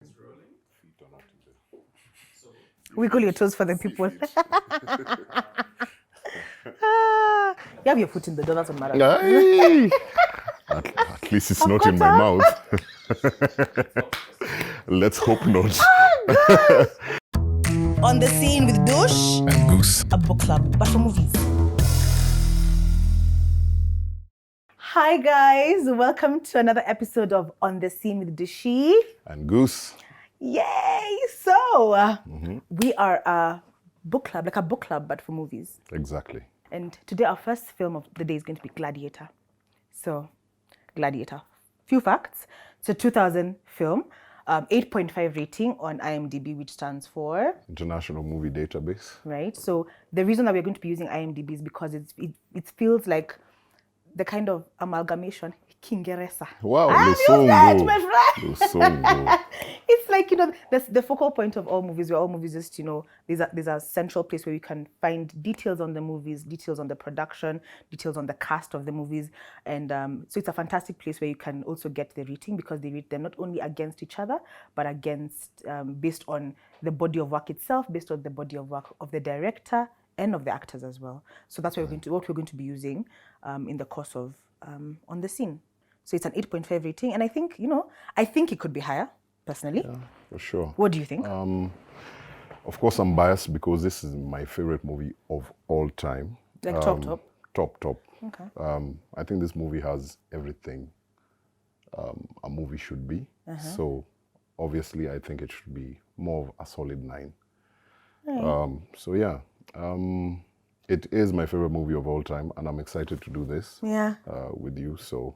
It's rolling. Feet are not in there. So Wiggle your toes for the people. Feet. You have your foot in the door, that's what matters. Aye. At least it's not in my mouth. Let's hope not. On the scene with Dush, And Guus. a book club, but for movies. Hi guys, welcome to another episode of On the Scene with Dushi. And Guus. Yay! So, we are a book club, like a book club, but for movies. Exactly. And today our first film of the day is going to be Gladiator. So, Gladiator. Few facts. It's a 2000 film, 8.5 rating on IMDb, which stands for... International Movie Database. Right? So, the reason that we're going to be using IMDb is because it feels like the kind of amalgamation, Kingeresa. Wow, I'm used that, my friend. Lusongo. It's like, that's the focal point of all movies. Where all movies just, there's a central place where you can find details on the movies, details on the production, details on the cast of the movies. And so it's a fantastic place where you can also get the rating because they rate them not only against each other, but against, based on the body of work itself, based on the body of work of the director and of the actors as well. So that's what we're going to be using in the course of On the Scene. So it's an 8.5 rating, and I think it could be higher, personally. Yeah, for sure. What do you think? Of course, I'm biased because this is my favorite movie of all time. Like top? Top. Okay. I think this movie has everything a movie should be. So obviously, I think it should be more of a solid 9. Right. So yeah, it is my favorite movie of all time, and I'm excited to do this with you. So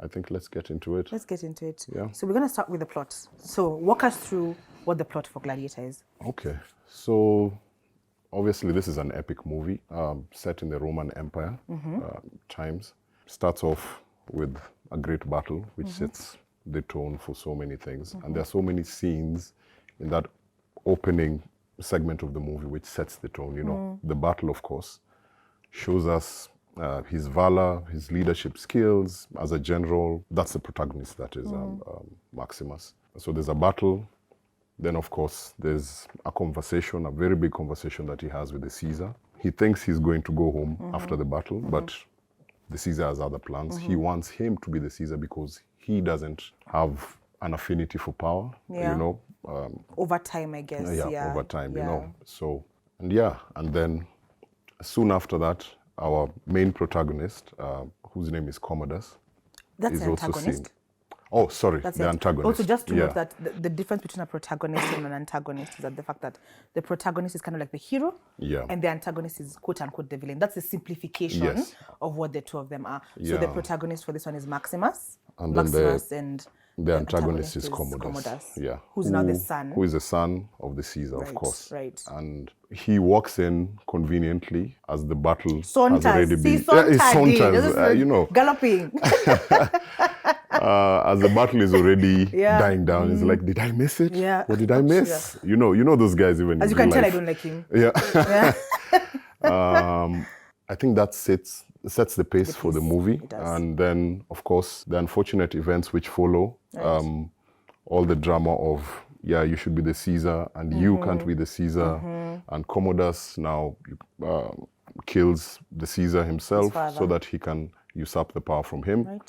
I think let's get into it. Let's get into it. Yeah. So we're going to start with the plot. So walk us through what the plot for Gladiator is. Okay, so obviously this is an epic movie set in the Roman Empire times. Starts off with a great battle, which sets the tone for so many things. And there are so many scenes in that opening segment of the movie which sets the tone. The battle, of course, shows us his valor, his leadership skills as a general. That's the protagonist, that is Maximus. So there's a battle. Then, of course, there's a conversation, a very big conversation that he has with the Caesar. He thinks he's going to go home after the battle, but the Caesar has other plans. He wants him to be the Caesar because he doesn't have an affinity for power, Over time, I guess. over time, So, and then soon after that, our main protagonist, whose name is Commodus, That's is the also antagonist. seen. Oh, sorry, That's the it. antagonist. Also, just to Yeah. note that the difference between a protagonist and an antagonist is that the fact that the protagonist is kind of like the hero, Yeah. and the antagonist is quote unquote the villain. That's the simplification Yes. of what the two of them are. So Yeah. the protagonist for this one is Maximus. And then and the antagonist is Commodus. Yeah. Who's now the son. Who is the son of the Caesar, of Right, course. right. And he walks in conveniently as the battle has Saunters. already See, been... he saunters. saunters, Galloping. as the battle is already Yeah. dying down. He's like, did I miss it? Yeah. What did I miss? You know those guys even As you in can real tell, I life. don't like him. Yeah. Yeah. I think that sets the pace for the pace, movie. it does. And then, of course, the unfortunate events which follow, all the drama of, you should be the Caesar, and you can't be the Caesar. And Commodus now kills the Caesar himself father. so that he can usurp the power from him. Right.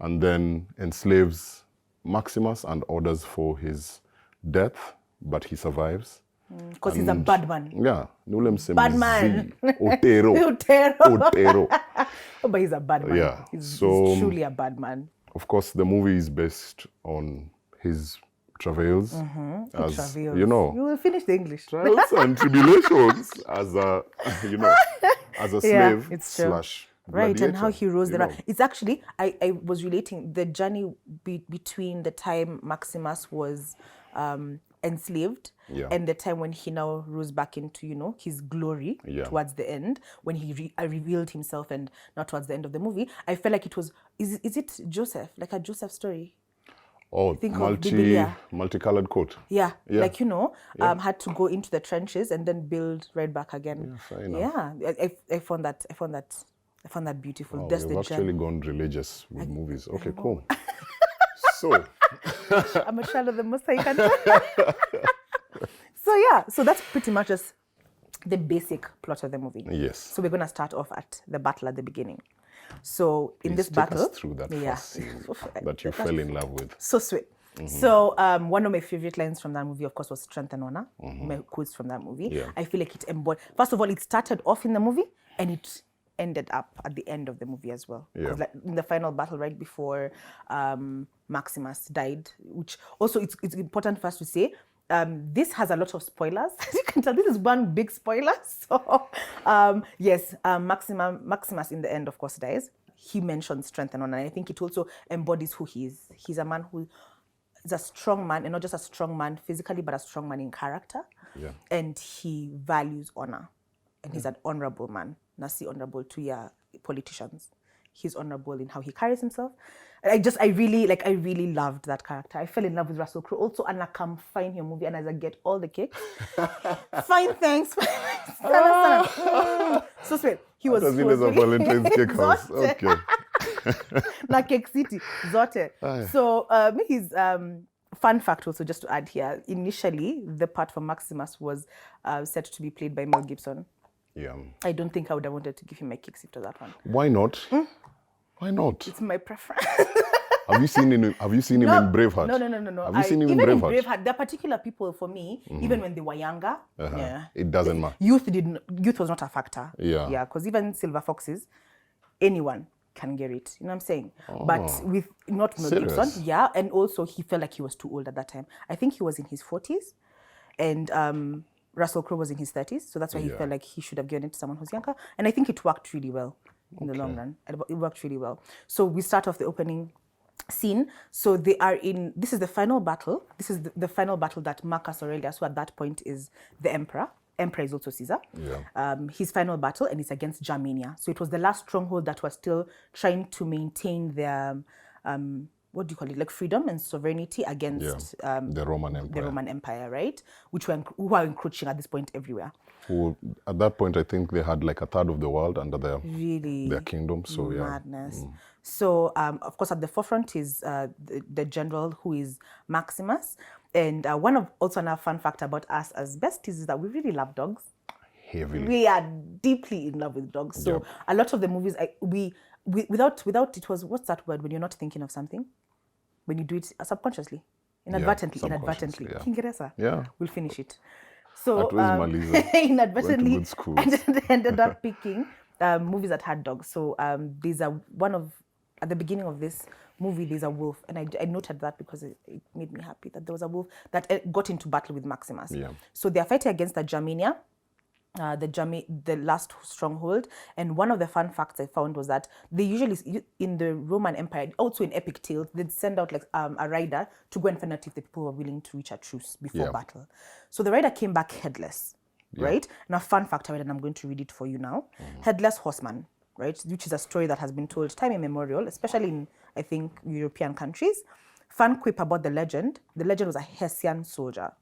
And then enslaves Maximus and orders for his death, but he survives. Because he's a bad man. Yeah, nulem Bad man. Otero. Otero. Otero. Oh, but he's a bad man. Yeah, He's so- truly a bad man. Of course, the movie is based on his travails, as Travails. you know, You will finish the English. trials and tribulations as a as a slave it's true. slash Right, and how he rose you the know. It's actually, I was relating the journey between the time Maximus was enslaved and the time when he now rose back into, his glory towards the end, when he revealed himself and not towards the end of the movie. I felt like it was, is it Joseph, like a Joseph story? Oh, Think of Biblia. multicolored coat. Yeah, Yeah. like, had to go into the trenches and then build right back again. Yeah, fair enough. Yeah, I found that beautiful. Oh, Just we've the actually journey. gone religious with movies. Okay, cool. So, I'm a child of the Most High. So yeah, so that's pretty much just the basic plot of the movie. yes. So we're going to start off at the battle at the beginning. So in Please this take battle, us through that first scene that you fell in love with. so sweet. So one of my favorite lines from that movie, of course, was "Strength and Honor." My quotes from that movie. Yeah. I feel like it embodied. First of all, it started off in the movie, and it ended up at the end of the movie as well. Yeah. Like in the final battle, right before Maximus died, which also it's important for us to say. This has a lot of spoilers. As you can tell, this is one big spoiler. So, yes, Maximus in the end, of course, dies. He mentions strength and honor, and I think it also embodies who he is. He's a man who is a strong man, and not just a strong man physically, but a strong man in character. Yeah. And he values honor, and he's an honorable man. Nasi honorable to your politicians. He's honorable in how he carries himself. And I really loved that character. I fell in love with Russell Crowe. Also, and I come find your movie, and as I get all the cake, fine, thanks. So sweet. He was As a Valentine's cake house. Okay. Na Cake City, Zote. So his fun fact also, just to add here, initially the part for Maximus was set to be played by Mel Gibson. Yeah. I don't think I would have wanted to give him my kicks after that one. Why not? Why not? It's my preference. Have you seen him in Braveheart? No. Have you seen him in even Braveheart? in Braveheart, there are particular people for me, even when they were younger. Yeah. It doesn't matter. Youth was not a factor. Yeah. Yeah, because even Silver Foxes, anyone can get it. You know what I'm saying? But with not Mel Gibson, yeah, and also he felt like he was too old at that time. I think he was in his 40s, and Russell Crowe was in his 30s, so that's why he felt like he should have given it to someone who's younger. And I think it worked really well in the long run. It worked really well. So we start off the opening scene. So they are in, this is the final battle. This is the final battle that Marcus Aurelius, who at that point is the emperor. Emperor is also Caesar. Yeah. His final battle, and it's against Germania. So it was the last stronghold that was still trying to maintain their, what do you call it, like freedom and sovereignty against the Roman Empire. The Roman Empire, right? Who are encroaching at this point everywhere. Who, at that point, I think they had like a third of the world under their kingdom. So madness. So of course, at the forefront is the general, who is Maximus. And also another fun fact about us as besties is that we really love dogs. Heavily. We are deeply in love with dogs. So a lot of the movies, without it was, what's that word when you're not thinking of something? When you do it subconsciously, inadvertently. Yeah. Kingereza. Yeah. We'll finish it. So inadvertently ended up picking movies that had dogs. So there's at the beginning of this movie, there's a wolf, and I noted that because it made me happy that there was a wolf that got into battle with Maximus. Yeah. So they're fighting against the Germania, the last stronghold. And one of the fun facts I found was that they usually, in the Roman Empire, also in epic tales, they'd send out like a rider to go and find out if the people were willing to reach a truce before battle. So the rider came back headless, right? Now, fun fact I read, and I'm going to read it for you now. Headless horseman, right? Which is a story that has been told time immemorial, especially in, I think, European countries. Fun quip about the legend was a Hessian soldier.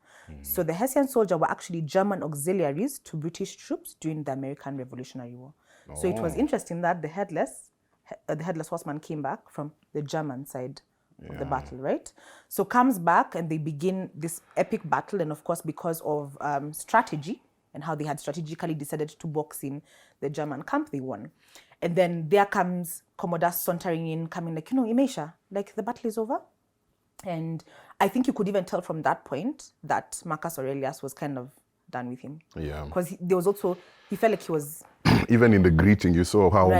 So the Hessian soldier were actually German auxiliaries to British troops during the American Revolutionary War. So it was interesting that the headless horseman came back from the German side of the battle, right? So comes back and they begin this epic battle, and of course because of strategy and how they had strategically decided to box in the German camp, they won. And then there comes Commodus sauntering in, coming like, Imeisha, like the battle is over. And I think you could even tell from that point that Marcus Aurelius was kind of done with him. Yeah. Because he felt like he was... Even in the greeting, you saw how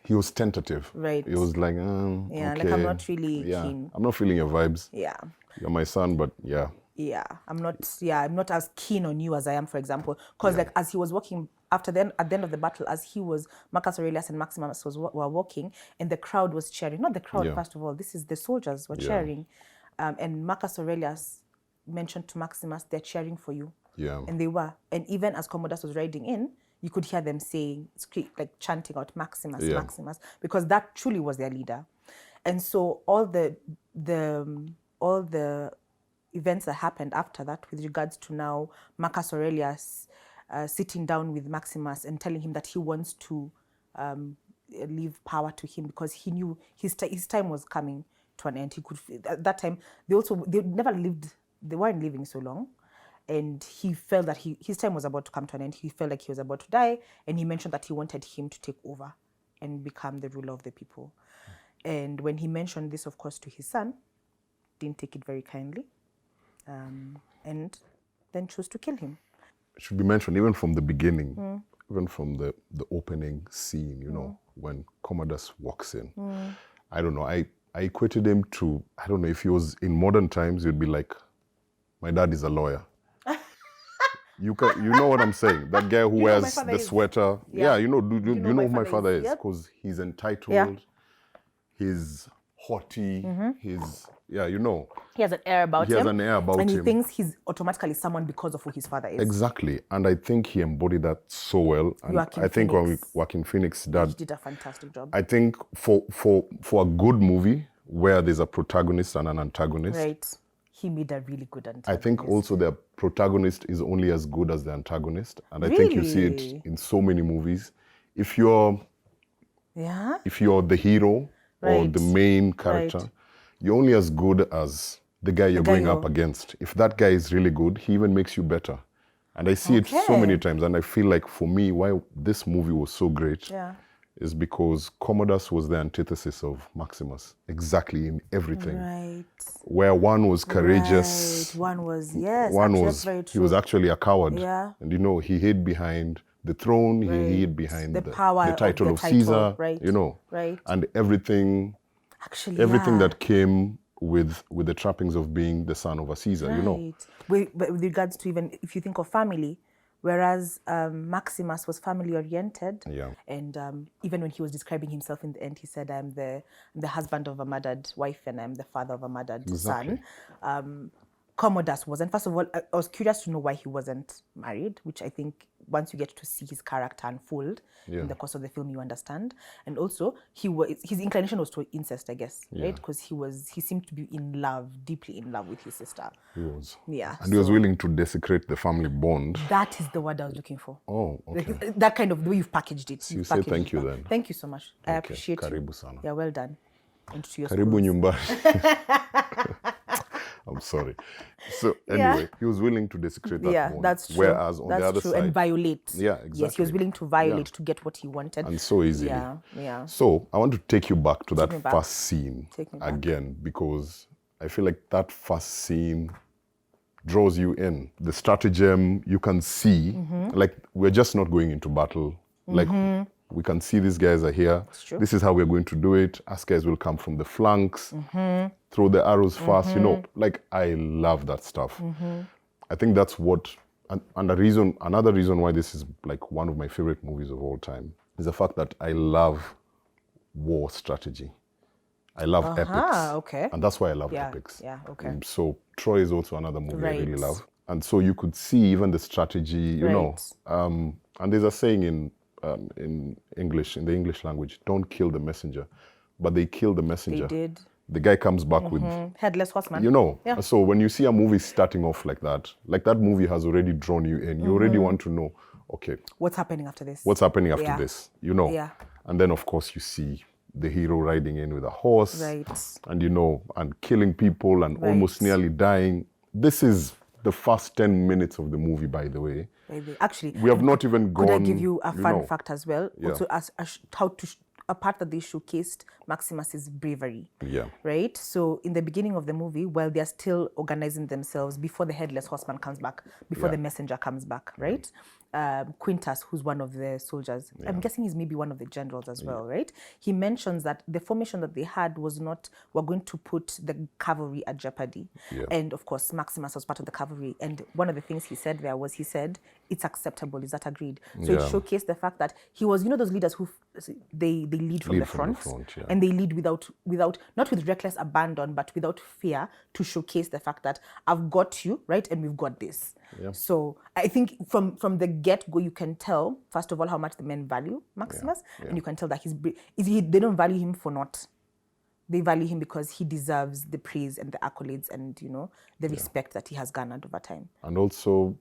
he was tentative. Right. He was like, yeah, okay. like I'm not really keen. I'm not feeling your vibes. Yeah. You're my son, but yeah. Yeah, I'm not as keen on you as I am, for example. Because like as he was walking at the end of the battle, Marcus Aurelius and Maximus were walking, and the crowd was cheering. Not the crowd, first of all. This is the soldiers were cheering, and Marcus Aurelius mentioned to Maximus, "They're cheering for you." Yeah. And they were, and even as Commodus was riding in, you could hear them chanting out Maximus, Maximus, because that truly was their leader. And so all the events that happened after that with regards to now Marcus Aurelius sitting down with Maximus and telling him that he wants to leave power to him because he knew his time was coming to an end. He could, at that time, they weren't living so long. And he felt that his time was about to come to an end. He felt like he was about to die. And he mentioned that he wanted him to take over and become the ruler of the people. And when he mentioned this, of course, to his son, didn't take it very kindly. And then chose to kill him. It should be mentioned even from the beginning, even from the opening scene, you know, when Commodus walks in. I don't know, I equated him to, I don't know, if he was in modern times, you'd be like, my dad is a lawyer. You know what I'm saying? That guy who wears the sweater. Yeah, you know who my father is? Because he's entitled, he's haughty, he's, you know. He has an air about him. He has an air about him. And he thinks he's automatically someone because of who his father is. Exactly. And I think he embodied that so well. And I think Joaquin Phoenix did a fantastic job. I think for a good movie where there's a protagonist and an antagonist. Right. He made a really good antagonist. I think also the protagonist is only as good as the antagonist. And I think you see it in so many movies. If you're the hero or the main character, you're only as good as the guy you're going up against. If that guy is really good, he even makes you better. And I see it so many times. And I feel like for me, why this movie was so great is because Commodus was the antithesis of Maximus, exactly in everything. Right. Where one was courageous. Right. One was, he was actually a coward. Yeah. And you know, he hid behind the throne, he hid behind the power, the title of Caesar, you know. Right. And everything that came with the trappings of being the son of a Caesar, you know. With regards to even, if you think of family, whereas Maximus was family-oriented. Yeah. And even when he was describing himself in the end, he said, I'm the husband of a murdered wife and I'm the father of a murdered son. Commodus wasn't. First of all, I was curious to know why he wasn't married, which I think once you get to see his character unfold in the course of the film, you understand. And also, his inclination was to incest, I guess, right? Because he seemed to be deeply in love with his sister. He was. Yeah. And he was willing to desecrate the family bond. That is the word I was looking for. Oh, okay. That kind of the way you've packaged it. So you say thank you then. Thank you so much. I appreciate Karibu you. sana. Yeah, well done. And to your Karibu nyumbani. I'm sorry. So anyway, he was willing to desecrate that bond. That's true. Whereas on the other side, and violate. Yeah, exactly. Yes, he was willing to violate to get what he wanted. And so easily. Yeah. So I want to take you back to that first scene again, because I feel like that first scene draws you in. The stratagem you can see, like we're just not going into battle. Like we can see these guys are here. This is how we're going to do it. Us guys will come from the flanks, throw the arrows fast, you know, like I love that stuff. I think that's what, and another reason why this is like one of my favorite movies of all time is the fact that I love war strategy. I love epics. Okay. And that's why I love epics. Yeah, okay. So Troy is also another movie I really love. And so you could see even the strategy, you know. And there's a saying in English, in the English language, don't kill the messenger. But they killed the messenger. They did. The guy comes back with... Headless horseman. You know. Yeah. So when you see a movie starting off like that movie has already drawn you in. You already want to know, okay. What's happening after this? What's happening after this? You know. Yeah. And then, of course, you see the hero riding in with a horse. Right. And, you know, and killing people and almost nearly dying. This is the first 10 minutes of the movie, by the way. Actually, we have not even gone... Could I give you a fun fact as well? Yeah. Also, a part that they showcased Maximus's bravery. Yeah. Right? So in the beginning of the movie, while they're still organizing themselves before the headless horseman comes back, before the messenger comes back, right? Quintus, who's one of the soldiers, I'm guessing he's maybe one of the generals as well, right? He mentions that the formation that they had was not, we're going to put the cavalry at jeopardy. Yeah. And of course, Maximus was part of the cavalry. And one of the things he said there was, it's acceptable. Is that agreed? So it showcased the fact that he was, you know, those leaders who they lead from the front, and they lead without not with reckless abandon, but without fear, to showcase the fact that I've got you, right, and we've got this. Yeah. So I think from the get-go, you can tell, first of all, how much the men value Maximus, and you can tell that they don't value him for naught. They value him because he deserves the praise and the accolades and, you know, the respect that he has garnered over time. And also,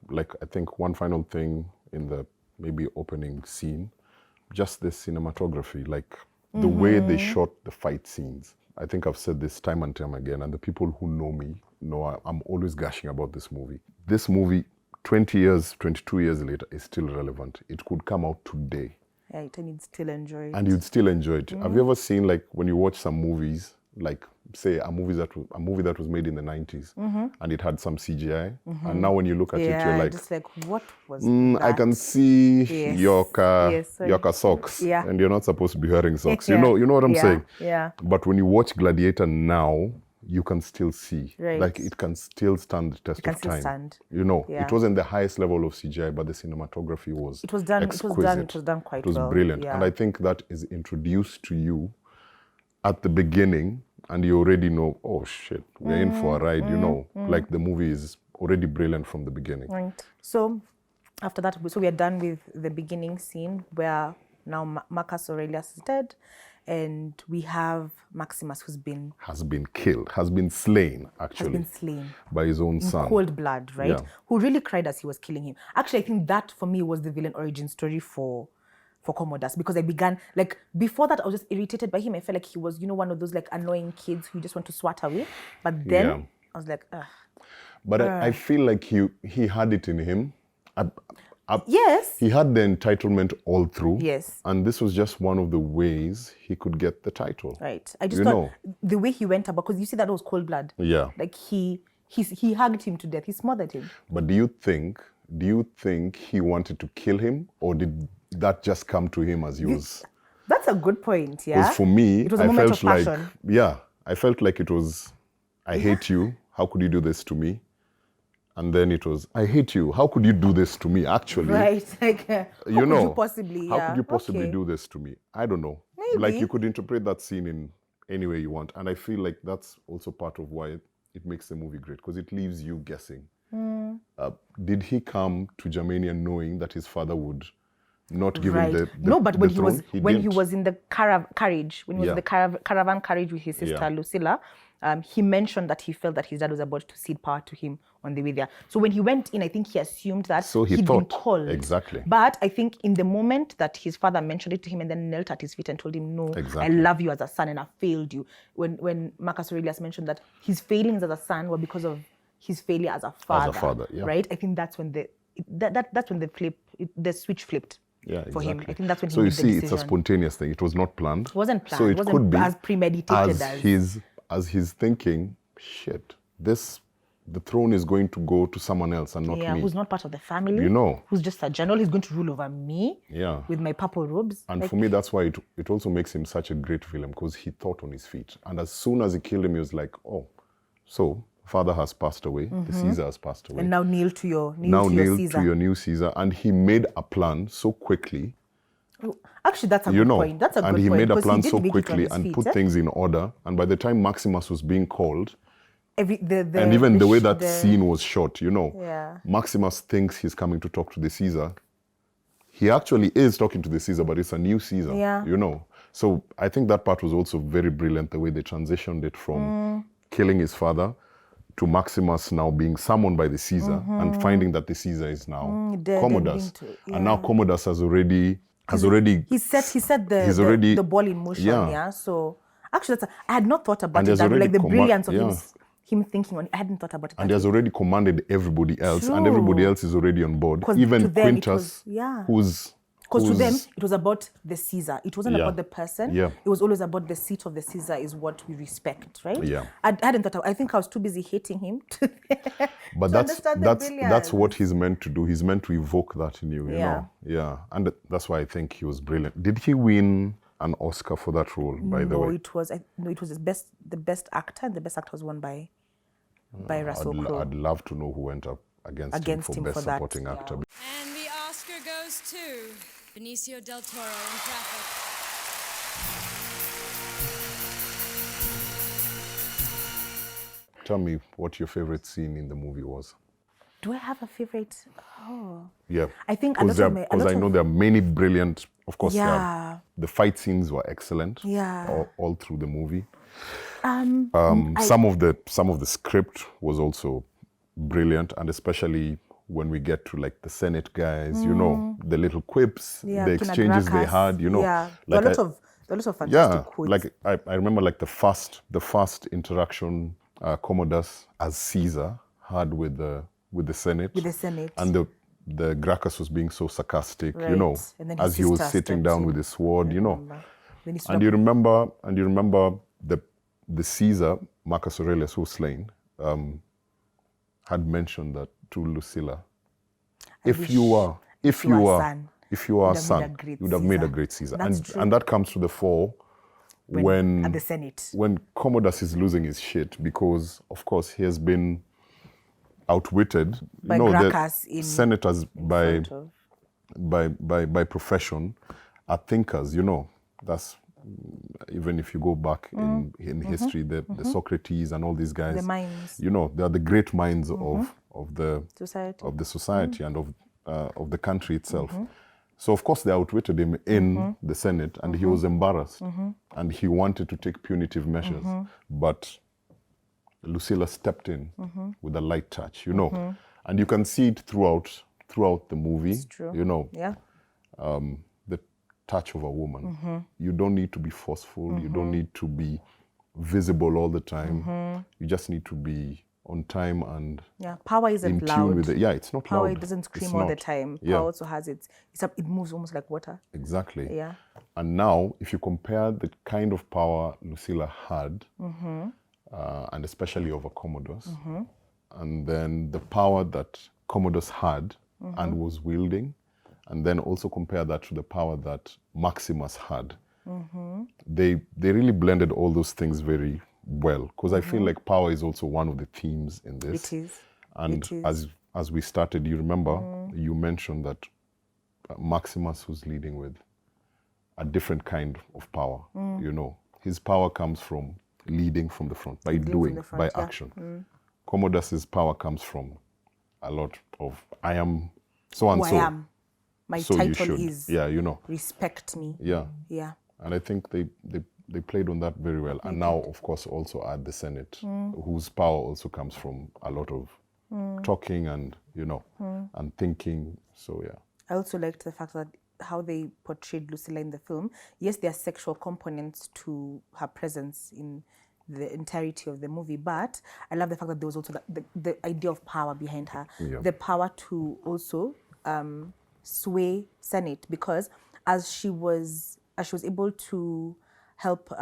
like, I think one final thing in the maybe opening scene, just the cinematography, like the way they shot the fight scenes. I think I've said this time and time again, and the people who know me know I'm always gushing about this movie. This movie, 20 years, 22 years later, is still relevant. It could come out today. Right, and you'd still enjoy it. And you'd still enjoy it. Have you ever seen, like, when you watch some movies, like, say, a movie that was made in the 90s, and it had some CGI, and now when you look at it, you're like, just like, what was that? I can see Yes. your socks, Yeah. and you're not supposed to be wearing socks. Yeah. You know what I'm saying? Yeah. But when you watch Gladiator now, you can still see, Right. like, it can still stand the test can of still time. stand. It wasn't the highest level of CGI, but the cinematography was It was done. exquisite. It was done quite It was well. brilliant, Yeah. and I think that is introduced to you at the beginning, and you already know, oh shit, we're in for a ride. Like, the movie is already brilliant from the beginning. Right. So after that, we are done with the beginning scene where now Marcus Aurelius is dead, and we have Maximus who's been Has been killed, has been slain, actually, slain by his own in son. cold blood, right? Yeah. Who really cried as he was killing him. Actually, I think that for me was the villain origin story for Commodus, because I began, like, before that I was just irritated by him. I felt like he was, one of those like annoying kids who you just want to swat away. But then Yeah. I was like, ugh. But I feel like he had it in him. Yes. He had the entitlement all through. Yes. And this was just one of the ways he could get the title. Right. I just thought the way he went about, because you see that was cold blood. Yeah. Like he hugged him to death. He smothered him. But do you think he wanted to kill him, or did that just come to him as he was? That's a good point, yeah. Because for me, it was a moment of passion. I felt like it was, I hate you. How could you do this to me? And then it was, I hate you. How could you do this to me, actually? Right. Like, how could you possibly? How could you possibly do this to me? I don't know. Maybe. Like, you could interpret that scene in any way you want. And I feel like that's also part of why it makes the movie great, because it leaves you guessing. Did he come to Germania knowing that his father would not give him the no, but when throne? he was in the carriage, when he was in the caravan carriage with his sister Lucilla, he mentioned that he felt that his dad was about to cede power to him on the way there. So when he went in, I think he assumed that he'd been called. Exactly. But I think in the moment that his father mentioned it to him and then knelt at his feet and told him, no, I love you as a son and I failed you. When Marcus Aurelius mentioned that his failings as a son were because of his failure as a father. Right? I think that's when that's when the switch flipped. Yeah, for him. I think that's when so he you made see, the decision. it's a spontaneous thing. It was not planned. It wasn't planned. So it wasn't could be as premeditated as he's thinking, shit, the throne is going to go to someone else and not me. Who's not part of the family. Who's just a general. He's going to rule over me. Yeah. With my purple robes. And for me, that's why it also makes him such a great villain, because he thought on his feet. And as soon as he killed him, he was like, oh, so father has passed away. The Caesar has passed away. And now kneel to your Caesar. To your new Caesar. And he made a plan so quickly. Actually, that's a good point. That's a good point. And he made a plan so quickly and put things in order. And by the time Maximus was being called, and even the way that scene was shot, Maximus thinks he's coming to talk to the Caesar. He actually is talking to the Caesar, but it's a new Caesar, So I think that part was also very brilliant, the way they transitioned it from killing his father to Maximus now being summoned by the Caesar and finding that the Caesar is now Commodus. And now Commodus has already he set the ball in motion. So actually I had not thought about it, like the brilliance of him thinking on it. I hadn't thought about it. And he has already commanded everybody else, and everybody else is already on board. Even Quintus, because to them, it was about the Caesar. It wasn't about the person. Yeah. It was always about the seat of the Caesar is what we respect, right? Yeah. I hadn't thought. I think I was too busy hating him. But that's what he's meant to do. He's meant to evoke that in you, you know? Yeah. And that's why I think he was brilliant. Did he win an Oscar for that role, by the way? It was the best actor, and the best actor was won by Russell Crowe. I'd love to know who went up against him for best supporting actor. And the Oscar goes to Benicio del Toro in Traffic. Tell me what your favorite scene in the movie was. Do I have a favorite? Oh. Yeah. I think because I know there are many brilliant, of course, the fight scenes were excellent. Yeah. All through the movie. Some of the script was also brilliant, and especially when we get to like the Senate guys, the little quips, the exchanges they had, Yeah, like a lot of a lot of fantastic Yeah, quotes. like I remember like the first interaction Commodus as Caesar had with the Senate. With the Senate. And the Gracchus was being so sarcastic, Right. you know, And then his as he was sister sitting steps down in. with his sword, you know. Then he stood And up. you remember the Caesar, Marcus Aurelius, who was slain, had mentioned that to Lucilla, if you are a son, you would have made a great Caesar. That's true. And that comes to the fore when at the Senate. when Commodus is losing his shit because, of course, he has been outwitted. By the Gracchus senators by front of- by profession are thinkers. You know, that's even if you go back in history, the Socrates and all these guys, The minds. you know, they are the great minds of the Society. and of the country itself. So of course they outwitted him in the Senate, and he was embarrassed, and he wanted to take punitive measures, but Lucilla stepped in with a light touch, you know, and you can see it throughout the movie. It's true. You know, Yeah. the touch of a woman. You don't need to be forceful. You don't need to be visible all the time. You just need to be on time and Power isn't in tune loud. with it. Yeah, it's not Power loud. doesn't It's scream all the not. time. Yeah. Power also has it moves almost like water. Exactly. Yeah. And now, if you compare the kind of power Lucilla had, and especially over Commodus, and then the power that Commodus had and was wielding, and then also compare that to the power that Maximus had, they really blended all those things very well. Because I feel like power is also one of the themes in this. It is. And It is. as we started, you remember, you mentioned that Maximus was leading with a different kind of power. You know, his power comes from leading from the front, by doing, the front, by yeah. action. Commodus's power comes from a lot of I am so and Who so. I am. My So you title should. is Yeah, you know. respect me. Yeah. Yeah. And I think they played on that very well. And now, of course, also at the Senate, whose power also comes from a lot of talking and, you know, and thinking. So, yeah. I also liked the fact that how they portrayed Lucilla in the film. Yes, there are sexual components to her presence in the entirety of the movie, but I love the fact that there was also the idea of power behind her. Yeah. The power to also sway Senate, because as she was able to help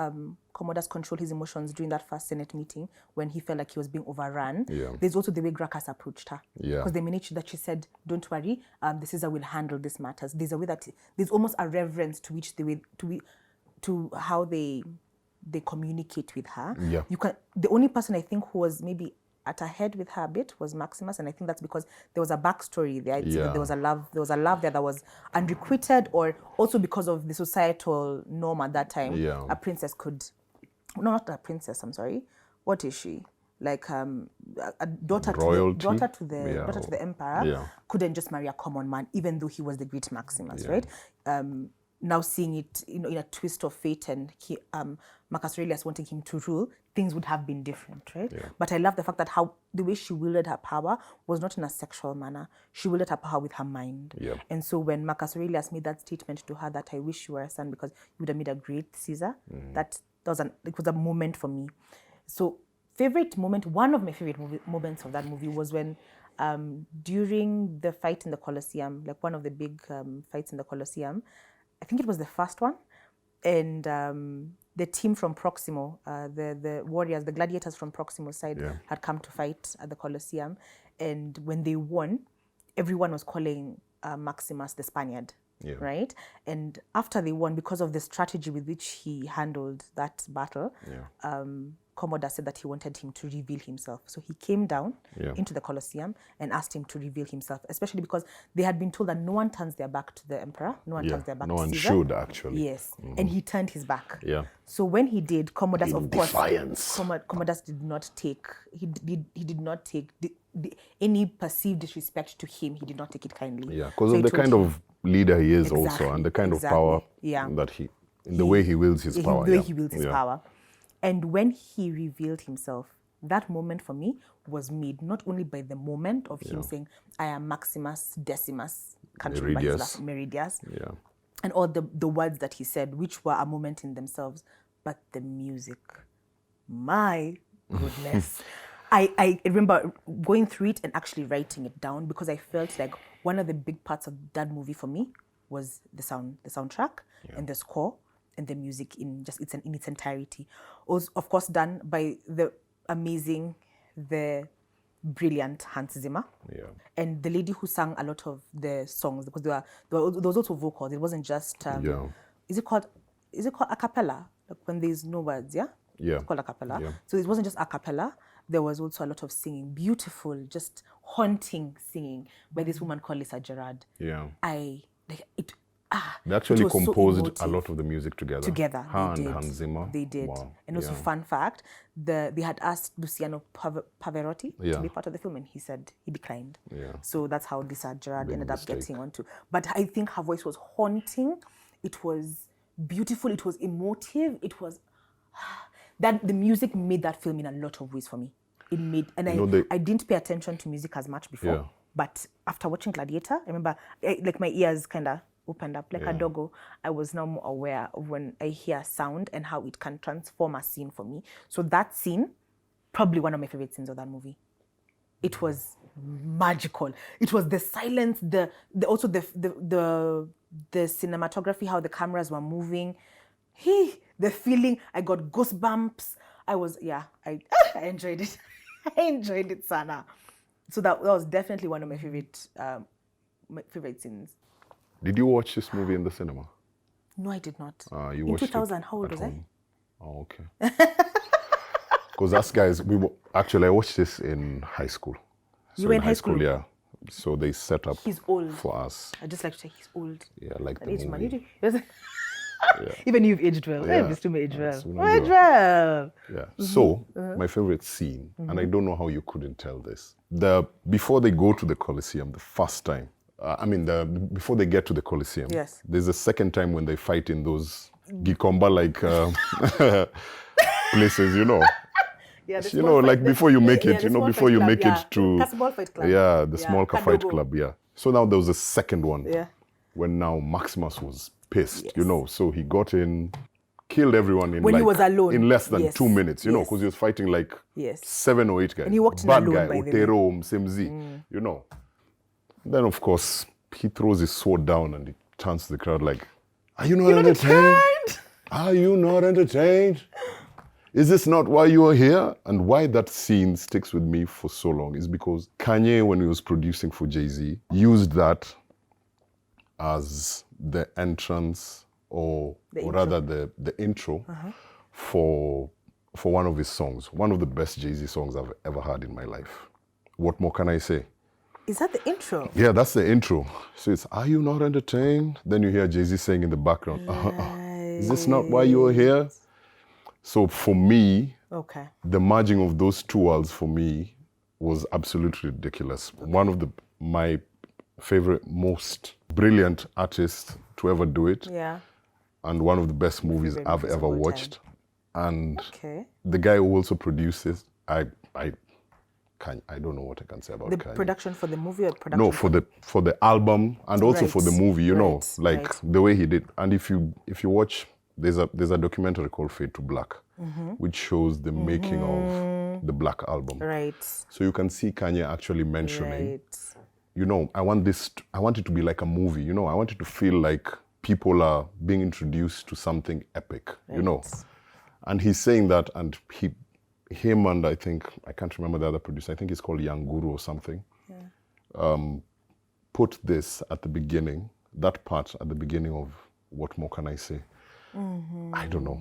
Commodus control his emotions during that first Senate meeting when he felt like he was being overrun. Yeah. There's also the way Gracchus approached her. Yeah. Because the minute that she said, "Don't worry, the Caesar will handle these matters." There's a way that there's almost a reverence to which to how they communicate with her. Yeah. The only person I think who was maybe at her head with her a bit was Maximus, and I think that's because there was a backstory there. I'd say that there was a love there that was unrequited, or also because of the societal norm at that time. Yeah. A princess could, no, not a princess. I'm sorry. What is she? Like a daughter Royalty? to the emperor couldn't just marry a common man, even though he was the great Maximus, right? Now seeing it, you know, in a twist of fate, and Marcus Aurelius wanting him to rule, things would have been different, right? Yeah. But I love the fact that how the way she wielded her power was not in a sexual manner. She wielded her power with her mind. Yeah. And so when Marcus Aurelius made that statement to her that I wish you were a son because you would have made a great Caesar, it was a moment for me. So favorite moment, one of my favorite moments of that movie was when during the fight in the Colosseum, like one of the big fights in the Colosseum, I think it was the first one, and the team from Proximo, the warriors, the gladiators from Proximo's side had come to fight at the Colosseum, and when they won, everyone was calling Maximus the Spaniard, right? And after they won, because of the strategy with which he handled that battle, Commodus said that he wanted him to reveal himself. So he came down into the Colosseum and asked him to reveal himself, especially because they had been told that no one turns their back to the emperor, no one turns their back to Caesar. No one should, actually. Yes, and he turned his back. Yeah. So when he did, Commodus, In of course, defiance. Commodus did not take, he did not take any perceived disrespect to him. He did not take it kindly. Yeah, because So of he the told kind him- of leader he is also, Exactly, and the kind exactly, of power yeah. that in the way he wields his power. The way he wields his power. And when he revealed himself, that moment for me was made not only by the moment of him saying, I am Maximus Decimus, can't remember his last, Meridius. Yeah. and all the words that he said, which were a moment in themselves. But the music, my goodness. I remember going through it and actually writing it down because I felt like one of the big parts of that movie for me was the soundtrack and the score and the music in its entirety. Was of course done by the amazing, the brilliant Hans Zimmer. Yeah. And the lady who sang a lot of the songs, because there was also vocals. It wasn't just is it called a cappella? Like when there's no words, yeah? Yeah. It's called a cappella. Yeah. So it wasn't just a cappella. There was also a lot of singing, beautiful, just haunting singing by this woman called Lisa Gerrard. Yeah. They actually it was so composed a emotive. lot of the music together. They did. Hans Zimmer. They did. Wow. And also, fun fact, they had asked Luciano Pavarotti to be part of the film, and he said he declined. Yeah. So that's how Lisa Gerrard Big ended mistake. up getting onto. But I think her voice was haunting. It was beautiful. It was emotive. It was that the music made that film in a lot of ways for me. It made, and I didn't pay attention to music as much before. Yeah. But after watching Gladiator, I remember like my ears kind of opened up like a doggo. I was now more aware of when I hear sound and how it can transform a scene for me. So that scene, probably one of my favorite scenes of that movie. It was magical. It was the silence, the cinematography, how the cameras were moving. The feeling, I got goosebumps. I enjoyed it. I enjoyed it, Sana. So that was definitely one of my favorite scenes. Did you watch this movie in the cinema? No, I did not. You in watched 2000, it how old at was home? Oh, okay. Because us guys, I watched this in high school. So You were in high school? Yeah. So they set up He's old. for us. I just like to say he's old. Yeah, like That the age, man. movie. Even you've aged well. Yeah. You still aged well. So we don't Aged well. Yeah. So my favorite scene, and I don't know how you couldn't tell this. Before they go to the Colosseum the first time, before they get to the Colosseum, Yes. there's a second time when they fight in those Gikomba-like places, you know. Yeah, You know, like before you make it, before you make it to... Basketball fight club. Yeah, the small fight Kadogo. club, yeah. So now there was a second one. Yeah. When now Maximus was pissed, so he got in, killed everyone in When he was alone. in less than 2 minutes, Yes. because he was fighting like Yes. 7 or 8 guys. And he walked in Bad alone, guy, by the way. Otero, Msemzi, Then of course, he throws his sword down and he turns to the crowd like, are you not entertained? Are you not entertained? Is this not why you are here? And why that scene sticks with me for so long is because Kanye, when he was producing for Jay-Z, used that as the entrance or rather the intro for one of his songs, one of the best Jay-Z songs I've ever heard in my life. What more can I say? Is that the intro? Yeah, that's the intro. So it's, are you not entertained? Then you hear Jay-Z saying in the background, is this not why you are here? So for me, the merging of those two worlds for me was absolutely ridiculous. One of my favorite, most brilliant artists to ever do it. Yeah. And one of the best movies I've ever watched. And the guy who also produces, I don't know what I can say about the Kanye. Production for the movie or production? No, for the album and also for the movie, the way he did. And if you watch, there's a documentary called Fade to Black, which shows the making of the Black album. Right. So you can see Kanye actually mentioning, I want it to be like a movie, I want it to feel like people are being introduced to something epic, And he's saying that, and him and I can't remember the other producer, I think he's called Young Guru or something, put this at the beginning, that part at the beginning of What More Can I Say? I don't know.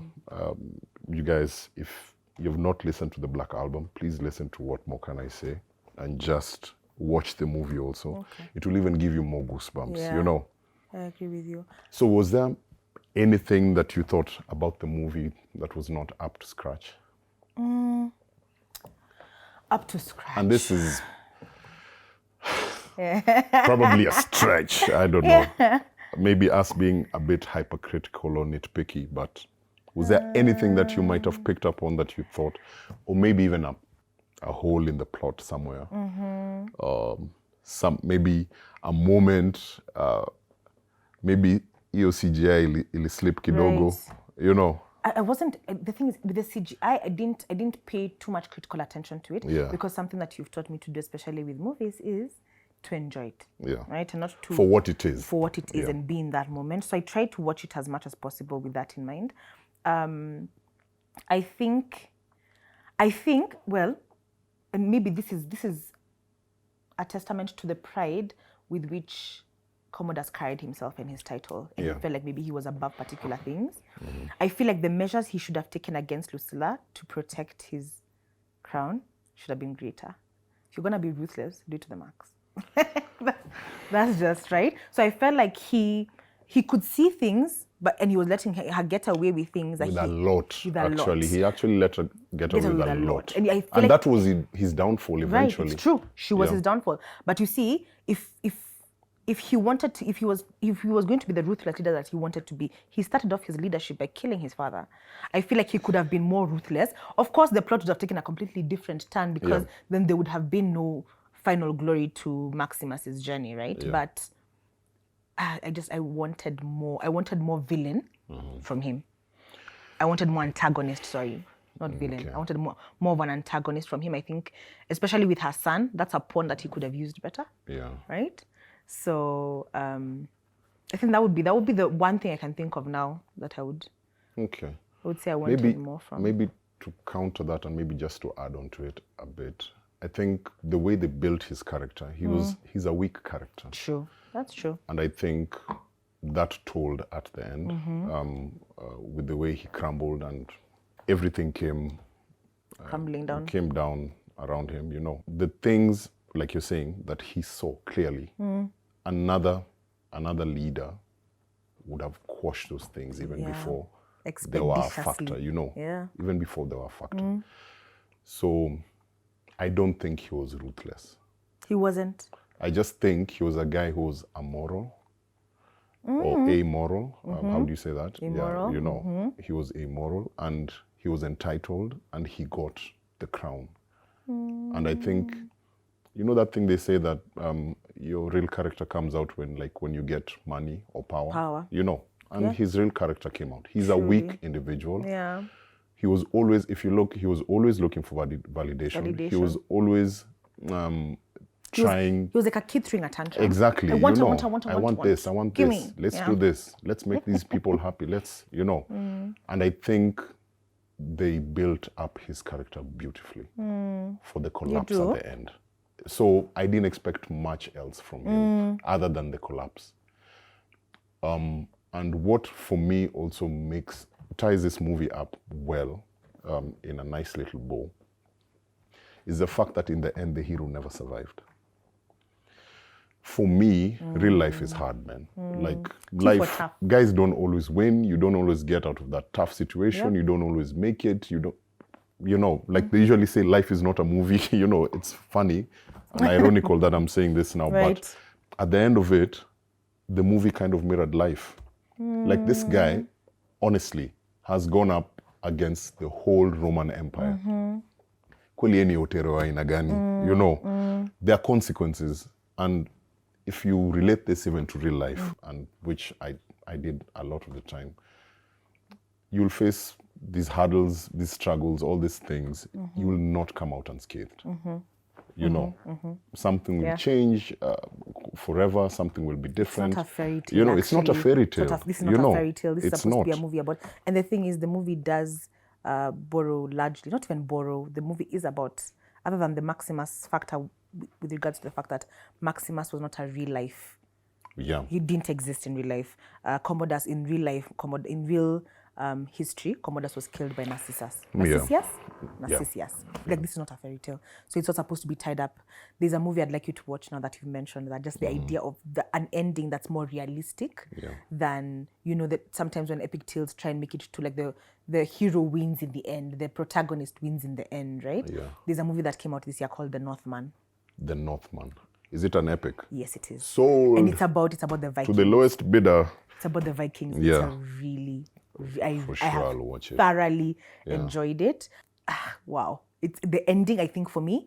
You guys, if you've not listened to the Black album, please listen to What More Can I Say? And just watch the movie also. It will even give you more goosebumps, I agree with you. So was there anything that you thought about the movie that was not up to scratch? Up to scratch. And this is probably a stretch, I don't know. Maybe us being a bit hypercritical or nitpicky, but was there anything that you might have picked up on that you thought, or maybe even a hole in the plot somewhere? Maybe a moment, maybe hiyo CGI ilislip kidogo, Right. you know. I wasn't. The thing is, with the CGI, I didn't pay too much critical attention to it. Yeah. Because something that you've taught me to do, especially with movies, is to enjoy it. Yeah. Right, and not to For what it is. For what it is, Yeah. and be in that moment. So I try to watch it as much as possible with that in mind. I think. Well, and maybe this is a testament to the pride with which Commodus carried himself and his title, and Yeah. he felt like maybe he was above particular things. I feel like the measures he should have taken against Lucilla to protect his crown should have been greater. If you're gonna be ruthless, do it to the max. That's just right. So I felt like he could see things, and he was letting her get away with things that With a lot, with a actually. lot. He actually let her get away with a lot. And I feel like, that was his downfall eventually. Right, it's true. She was Yeah. his downfall. But you see, if he wanted to, if he was going to be the ruthless leader that he wanted to be, he started off his leadership by killing his father. I feel like he could have been more ruthless. Of course, the plot would have taken a completely different turn, because then there would have been no final glory to Maximus's journey, right? Yeah. But I wanted more. I wanted more villain from him. I wanted more antagonist. Sorry, not villain. Okay. I wanted more of an antagonist from him. I think, especially with her son, that's a pawn that he could have used better. Yeah. Right. So I think that would be the one thing I can think of now that I would say I wanted more from. Maybe to counter that, and maybe just to add on to it a bit, I think the way they built his character, he's a weak character. True. That's true. And I think that told at the end, with the way he crumbled and everything came Crumbling down. came down around him, you know. The things, like you're saying, that he saw clearly, another leader would have quashed those things even before they were a factor, you know. Yeah. Even before they were a factor. So I don't think he was ruthless. He wasn't. I just think he was a guy who was amoral or amoral. How do you say that? Amoral. Yeah, you know, he was amoral and he was entitled and he got the crown. And I think, you know that thing they say that your real character comes out when you get money or power. You know, and his real character came out. He's a weak individual. Yeah. He was always, if you look, he was always looking for validation. He was always trying. He was like a kid throwing a tantrum. Exactly. I want this. Give I want this. me. Let's do this. Let's make these people happy. Let's, you know. And I think they built up his character beautifully for the collapse at the end. So I didn't expect much else from him other than the collapse. And what for me also ties this movie up well in a nice little bow is the fact that in the end the hero never survived. For me, real life is hard, man. Like life, guys don't always win. You don't always get out of that tough situation. You don't always make it. You know, like they usually say, life is not a movie. You know, it's funny and ironical that I'm saying this now, but at the end of it, the movie kind of mirrored life. Like this guy, honestly, has gone up against the whole Roman Empire. Kweli eni otero wa aina gani, you know, there are consequences. And if you relate this even to real life, and which I did a lot of the time, you'll face these hurdles, these struggles, all these things. You will not come out unscathed. You know, something will change forever. Something will be different. It's not a fairy tale. You know, it's not a fairy tale. This is not a fairy tale. This is supposed to be a movie about. And the thing is, the movie does borrow largely, not even borrow. The movie is about, other than the Maximus factor, with regards to the fact that Maximus was not a real life. Yeah. He didn't exist in real life. Commodus in real life, in real history, Commodus was killed by Narcissus. Narcissus? Like, this is not a fairy tale. So it's not supposed to be tied up. There's a movie I'd like you to watch now that you've mentioned, that just the idea of an ending that's more realistic than, you know, that sometimes when epic tales try and make it to like the hero wins in the end, the protagonist wins in the end, right? Yeah. There's a movie that came out this year called The Northman. The Northman. Is it an epic? Yes, it is. Sold. And it's about the Vikings. To the lowest bidder. It's about the Vikings. Yeah. It's a really, For sure, I'll watch it. thoroughly enjoyed it. Wow. It's the ending, I think, for me,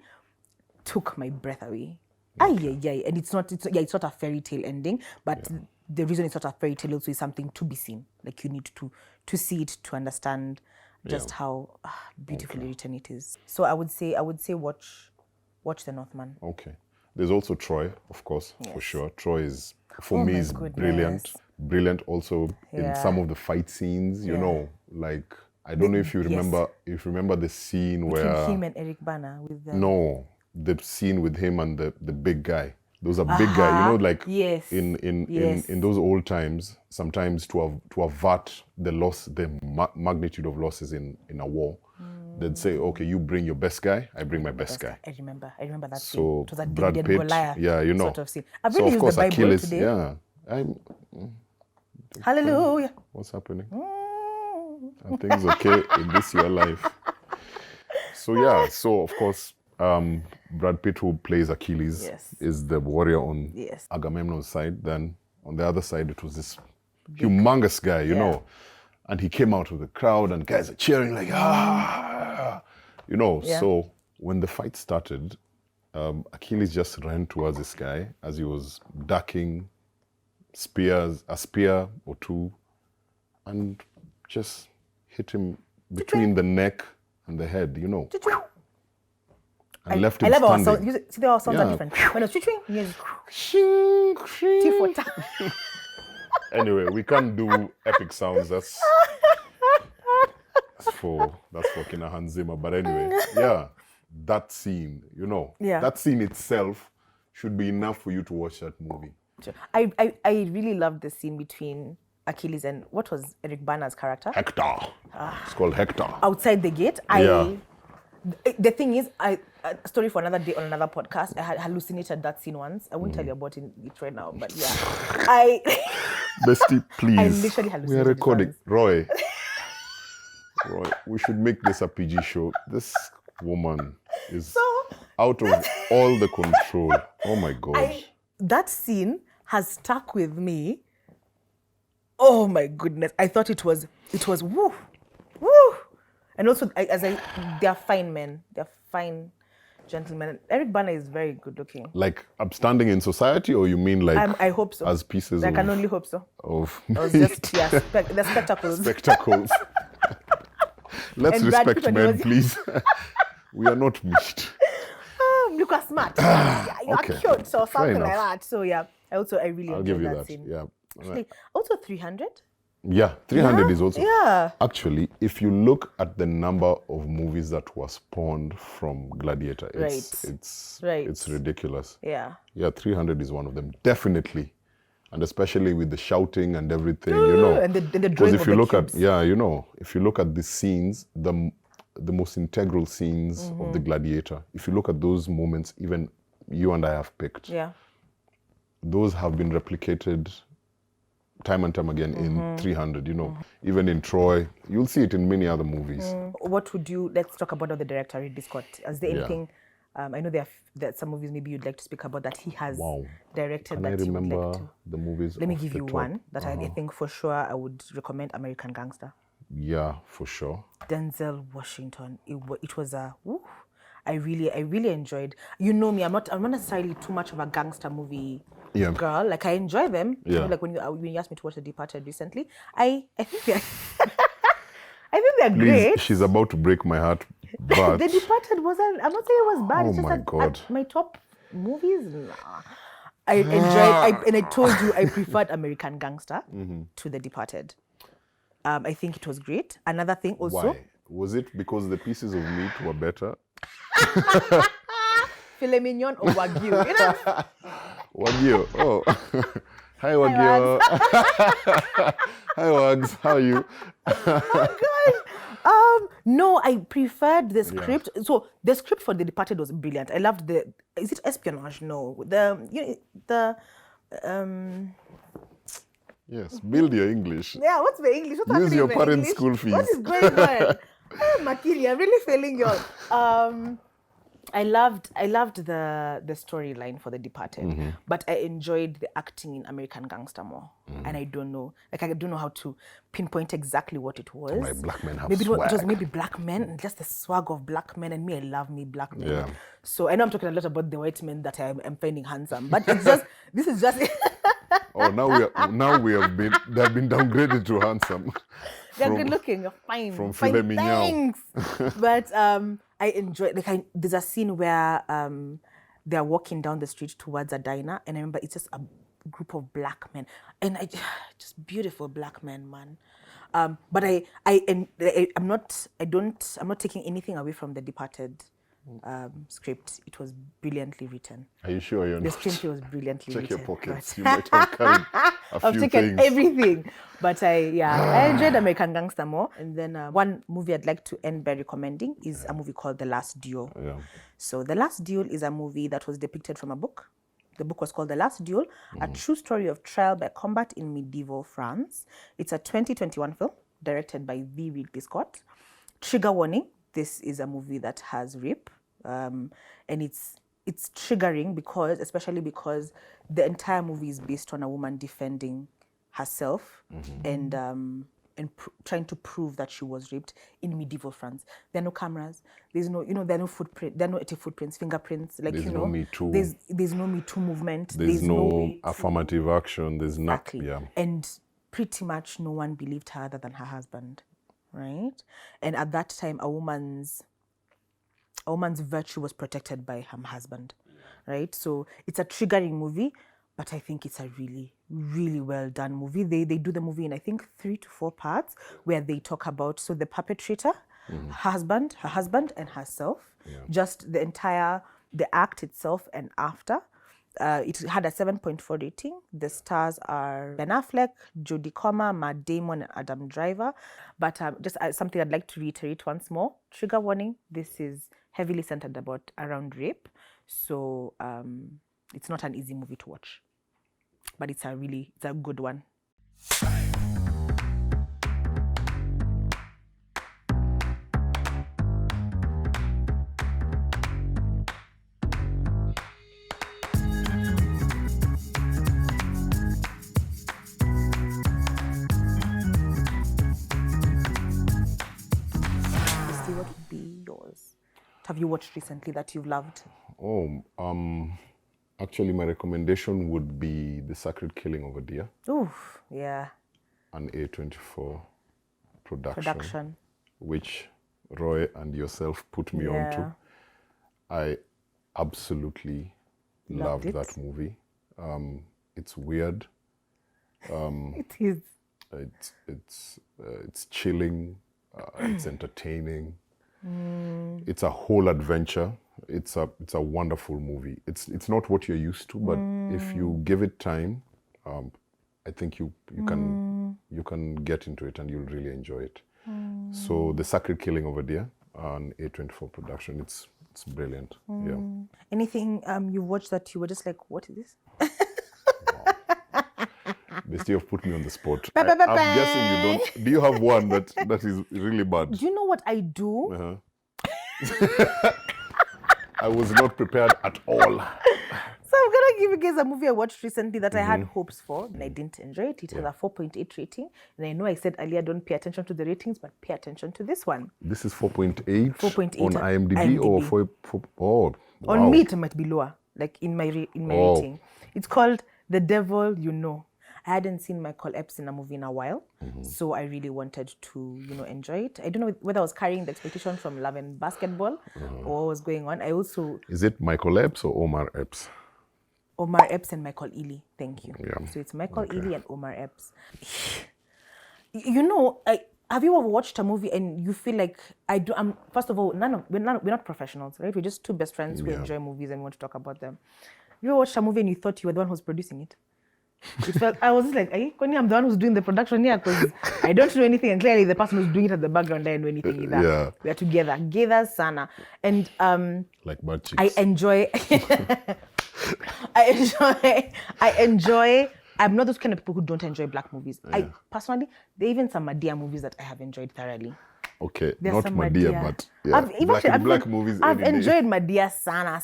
took my breath away. And it's not a fairy tale ending, but the reason it's not a fairy tale also is something to be seen. Like you need to see it to understand just how beautifully written it is. So I would say watch The Northman. Okay. There's also Troy, of course, for sure. Troy is, for me, is goodness. brilliant. Brilliant also in some of the fight scenes, you know, like, I don't know if you remember, the scene Between where... him and Eric Bana with the... No, the scene with him and the big guy. There was a big guy, you know, like in those old times, sometimes to avert the magnitude of losses in a war, they'd say, okay, you bring your best guy, I bring my best guy. I remember that scene. So It was a Brad David Pitt, and Goliath you know. sort of scene. I've So really of used course the Bible Achilles, today. Hallelujah. What's happening? Are things okay in this your life? So so of course, Brad Pitt, who plays Achilles, is the warrior on Agamemnon's side. Then on the other side, it was this humongous guy, you know, and he came out with the crowd, and guys are cheering like you know. So when the fight started, Achilles just ran towards this guy as he was ducking a spear or two, and just hit him between the neck and the head, you know. And left him standing. See, our sounds are different. When it's T for ta. Anyway, we can't do epic sounds. That's for Kina Hans Zimmer. But anyway, that scene, you know, that scene itself should be enough for you to watch that movie. I really loved the scene between Achilles and what was Eric Bana's character? Hector. It's called Hector. Outside the gate. The thing is, a story for another day on another podcast. I had hallucinated that scene once. I won't tell you about it right now, but Bestie, please. I literally hallucinated. We are recording. Roy, we should make this a PG show. This woman is out of all the control. Oh my God. That scene has stuck with me. Oh my goodness. I thought it was woo. And also, they are fine men. They're fine gentlemen. Eric Bana is very good looking. Like upstanding in society, or you mean like... I hope so. As pieces I can only hope so. Of just, the spectacles. Spectacles. Let's respect men, please. We are not missed. You are smart. You're cute, so something like that. So I really enjoyed that scene. Yeah. Actually, also 300. Yeah, 300 is also... Actually, if you look at the number of movies that were spawned from Gladiator, it's ridiculous. Yeah, 300 is one of them, definitely. And especially with the shouting and everything, you know. And the because if you look at, if you look at the scenes, the most integral scenes of the Gladiator, if you look at those moments, even you and I have picked, those have been replicated time and time again in 300, you know. Even in Troy, you'll see it in many other movies. What would you, let's talk about the director, Ridley Scott. Is there anything, I know there are some movies maybe you'd like to speak about that he has directed. Can I remember the movies? Let me give you one that I think for sure I would recommend, American Gangster. Yeah, for sure. Denzel Washington. It was I really enjoyed. You know me, I'm not necessarily too much of a gangster movie girl. Like I enjoy them. You know, like when you asked me to watch The Departed recently, I think they're great. She's about to break my heart. But The Departed wasn't. I'm not saying it was bad. Oh it's just my God. My top movies. Nah. I enjoyed. And I told you I preferred American Gangster to The Departed. I think it was great. Another thing also. Why? Was it because the pieces of meat were better? Filet mignon or wagyu? You know? Wagyu. Oh. Hi, Wagyu. Hi, Wags. How are you? Oh, gosh. No, I preferred the script. So the script for The Departed was brilliant. I loved is it espionage? No. Yes, build your English. Yeah, what's my English? What's Use your parents' English? school fees. What is going on? Makiri, I'm really failing y'all. I loved the storyline for The Departed, but I enjoyed the acting in American Gangster more. And I don't know how to pinpoint exactly what it was. Like black men have maybe swag. It was maybe black men, and just the swag of black men. And me, I love me black men. Yeah. So I know I'm talking a lot about the white men that I'm finding handsome, but it's just this is just Oh, they have been downgraded to handsome. They're good looking, fine. From fine, filet mignon. thanks. But I enjoy, there's a scene where they're walking down the street towards a diner, and I remember it's just a group of black men, and just beautiful black men, man. But I'm not taking anything away from The Departed script. It was brilliantly written. Are you sure you're The not? script was brilliantly Check written. your pockets. You might have carried a few I've taken things. everything. But I enjoyed American Gangster more. And then one movie I'd like to end by recommending is a movie called The Last Duel. Yeah. So The Last Duel is a movie that was depicted from a book. The book was called The Last Duel, a true story of trial by combat in medieval France. It's a 2021 film directed by the Ridley Scott. Trigger warning, this is a movie that has rape. And it's triggering especially because the entire movie is based on a woman defending herself and trying to prove that she was raped in medieval France. There are no cameras. There's no, there are no footprints. There are no footprints, fingerprints. Like, There's no Me Too. There's no Me Too movement. There's no way to- affirmative action. There's Exactly. not. Yeah. And pretty much no one believed her other than her husband, right? And at that time, a woman's virtue was protected by her husband, right? So it's a triggering movie, but I think it's a really, really well done movie. They do the movie in, I think, 3 to 4 parts where they talk about, so the perpetrator, her husband, and herself, just the act itself and after. It had a 7.4 rating. The stars are Ben Affleck, Jodie Comer, Matt Damon, and Adam Driver. But just something I'd like to reiterate once more. Trigger warning, this is heavily centered around rape. So it's not an easy movie to watch. But it's a good one. What would be yours? What have you watched recently that you've loved? Actually, my recommendation would be The Sacred Killing of a Deer. Oof, yeah. An A24 production. Which Roy and yourself put me onto. I absolutely loved that movie. It's weird. It is. It's chilling. It's entertaining. It's a whole adventure. It's a wonderful movie. It's not what you're used to, but if you give it time, I think you can get into it and you'll really enjoy it. So The Sacred Killing of a Deer, an A24 production. It's brilliant. Yeah. Anything you watched that you were just like, what is this? Bestie, you've put me on the spot. I'm guessing you don't. Do you have one that is really bad? Do you know what I do? I was not prepared at all. So I'm going to give you guys a movie I watched recently that I had hopes for, and I didn't enjoy it. It has a 4.8 rating. And I know I said earlier, don't pay attention to the ratings, but pay attention to this one. This is 4.8 4.8 on IMDb or 4. Oh, wow. On me, it might be lower, like in my rating. It's called The Devil You Know. I hadn't seen Michael Epps in a movie in a while, so I really wanted to, enjoy it. I don't know whether I was carrying the expectation from Love and Basketball or what was going on. Is it Michael Epps or Omar Epps? Omar Epps and Michael Ealy. Thank you. Yeah. So it's Michael Ealy and Omar Epps. Have you ever watched a movie and you feel like first of all, we're not professionals, right? We're just two best friends who enjoy movies and want to talk about them. You ever watched a movie and you thought you were the one who's producing it? I was just like, Kwani, I'm the one who's doing the production here because I don't know anything, and clearly the person who's doing it at the background doesn't know anything either. Yeah. We are together sana. And like bad chicks. I enjoy I'm not those kind of people who don't enjoy black movies. I personally, there are even some Madea movies that I have enjoyed thoroughly. Okay, There's not some Madea, but yeah. Black movies. I've enjoyed Madea sana.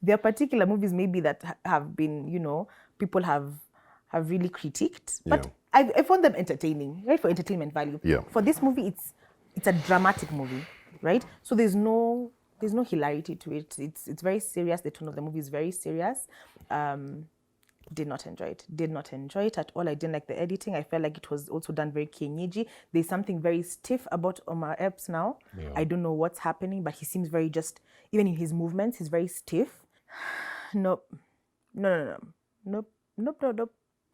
There are particular movies maybe that have been, people have really critiqued, but I found them entertaining, right? For entertainment value. Yeah. For this movie, it's a dramatic movie, right? So there's no there's no hilarity to it. It's very serious. The tone of the movie is very serious. Did not enjoy it. Did not enjoy it at all. I didn't like the editing. I felt like it was also done very kienyeji. There's something very stiff about Omar Epps now. Yeah. I don't know what's happening, but he seems very just, even in his movements, he's very stiff. Nope. No. Nope.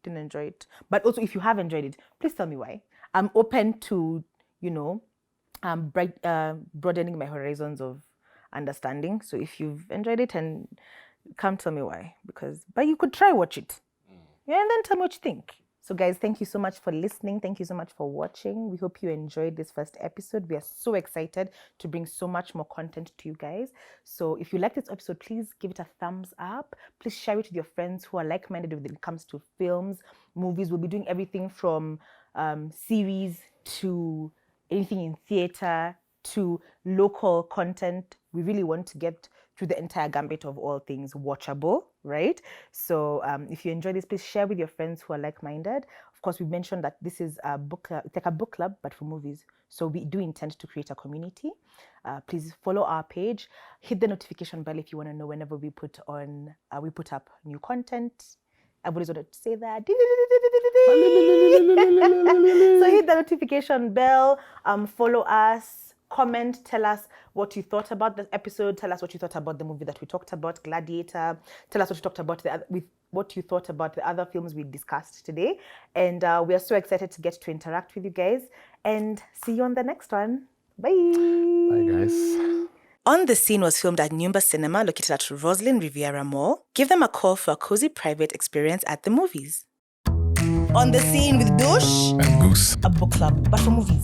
Didn't enjoy it. But also, if you have enjoyed it, please tell me why. I'm open to, broadening my horizons of understanding. So if you've enjoyed it, and come tell me why. But you could try watch it. Yeah, and then tell me what you think. So guys, thank you so much for listening. Thank you so much for watching. We hope you enjoyed this first episode. We are so excited to bring so much more content to you guys. So if you like this episode, please give it a thumbs up. Please share it with your friends who are like-minded when it comes to films, movies. We'll be doing everything from series to anything in theater to local content. We really want to get through the entire gambit of all things watchable, right? So if you enjoy this, please share with your friends who are like-minded. Of course, we mentioned that this is a book club. It's like a book club, but for movies. So we do intend to create a community. Please follow our page. Hit the notification bell if you want to know whenever we put up new content. I've always wanted to say that. So hit the notification bell. Follow us. Comment, tell us what you thought about the episode. Tell us what you thought about the movie that we talked about, Gladiator. Tell us what you talked about what you thought about the other films we discussed today. And we are so excited to get to interact with you guys. And see you on the next one. Bye. Bye, guys. On the Scene was filmed at Nyumba Cinema, located at Roslyn Riviera Mall. Give them a call for a cozy private experience at the movies. On the Scene with Dush And Guus. A book club, but for movies.